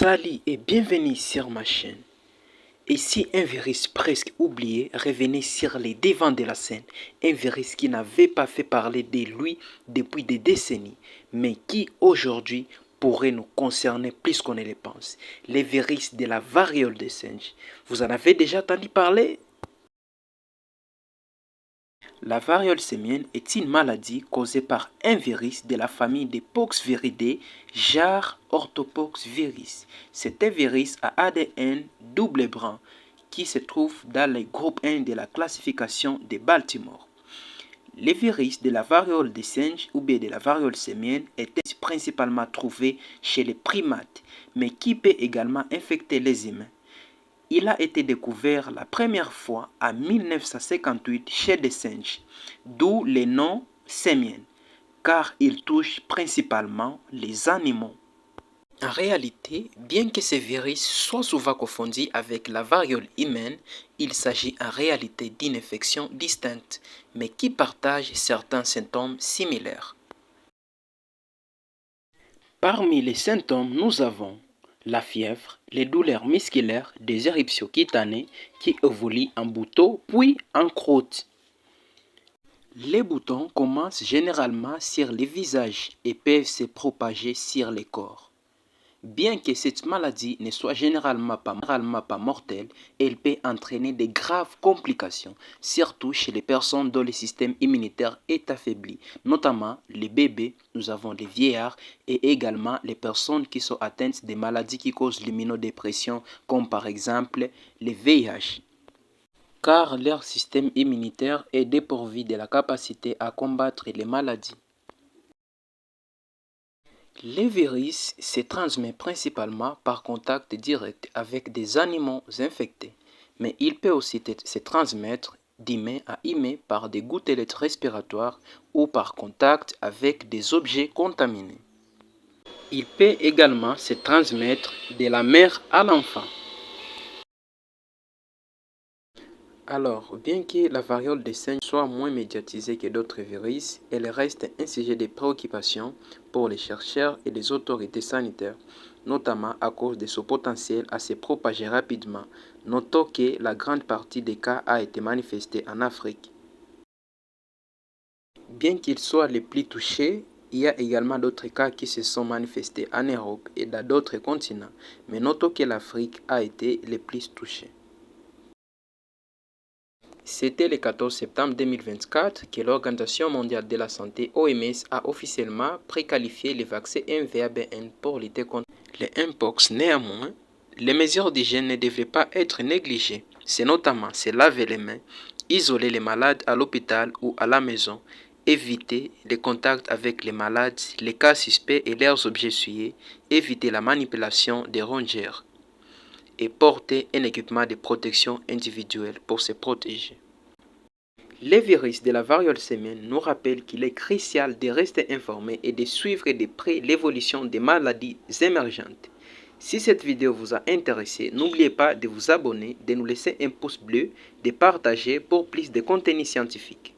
Salut et bienvenue sur ma chaîne. Et si un virus presque oublié revenait sur les devants de la scène, un virus qui n'avait pas fait parler de lui depuis des décennies, mais qui aujourd'hui pourrait nous concerner plus qu'on ne le pense, le virus de la variole des singes. Vous en avez déjà entendu parler? La variole simienne est une maladie causée par un virus de la famille des Poxviridae, genre Orthopoxvirus. C'est un virus à ADN double brun qui se trouve dans le groupe 1 de la classification de Baltimore. Le virus de la variole des singes ou bien de la variole simienne est principalement trouvé chez les primates, mais qui peut également infecter les humains. Il a été découvert la première fois en 1958 chez des singes, d'où le nom simien, car il touche principalement les animaux. En réalité, bien que ce virus soit souvent confondu avec la variole humaine, il s'agit en réalité d'une infection distincte, mais qui partage certains symptômes similaires. Parmi les symptômes, nous avons la fièvre, les douleurs musculaires, des éruptions cutanées qui évoluent en boutons puis en croûte. Les boutons commencent généralement sur le visage et peuvent se propager sur le corps. Bien que cette maladie ne soit généralement pas mortelle, elle peut entraîner de graves complications, surtout chez les personnes dont le système immunitaire est affaibli, notamment les bébés, nous avons les vieillards et également les personnes qui sont atteintes de maladies qui causent l'immunodépression, comme par exemple le VIH. Car leur système immunitaire est dépourvu de la capacité à combattre les maladies. Les virus se transmettent principalement par contact direct avec des animaux infectés, mais il peut aussi se transmettre d'humain à humain par des gouttelettes respiratoires ou par contact avec des objets contaminés. Il peut également se transmettre de la mère à l'enfant. Alors, bien que la variole des singes soit moins médiatisée que d'autres virus, elle reste un sujet de préoccupation pour les chercheurs et les autorités sanitaires, notamment à cause de son potentiel à se propager rapidement. Notons que la grande partie des cas a été manifestée en Afrique. Bien qu'ils soient les plus touchés, il y a également d'autres cas qui se sont manifestés en Europe et dans d'autres continents, mais notons que l'Afrique a été le plus touchée. C'était le 14 septembre 2024 que l'Organisation mondiale de la santé (OMS) a officiellement préqualifié le vaccin MVA-BN pour lutter contre le Mpox. Néanmoins, les mesures d'hygiène ne devraient pas être négligées. C'est notamment se laver les mains, isoler les malades à l'hôpital ou à la maison, éviter les contacts avec les malades, les cas suspects et leurs objets souillés, éviter la manipulation des rongeurs et porter un équipement de protection individuelle pour se protéger. Les virus de la variole simienne nous rappellent qu'il est crucial de rester informé et de suivre de près l'évolution des maladies émergentes. Si cette vidéo vous a intéressé, n'oubliez pas de vous abonner, de nous laisser un pouce bleu, de partager pour plus de contenu scientifique.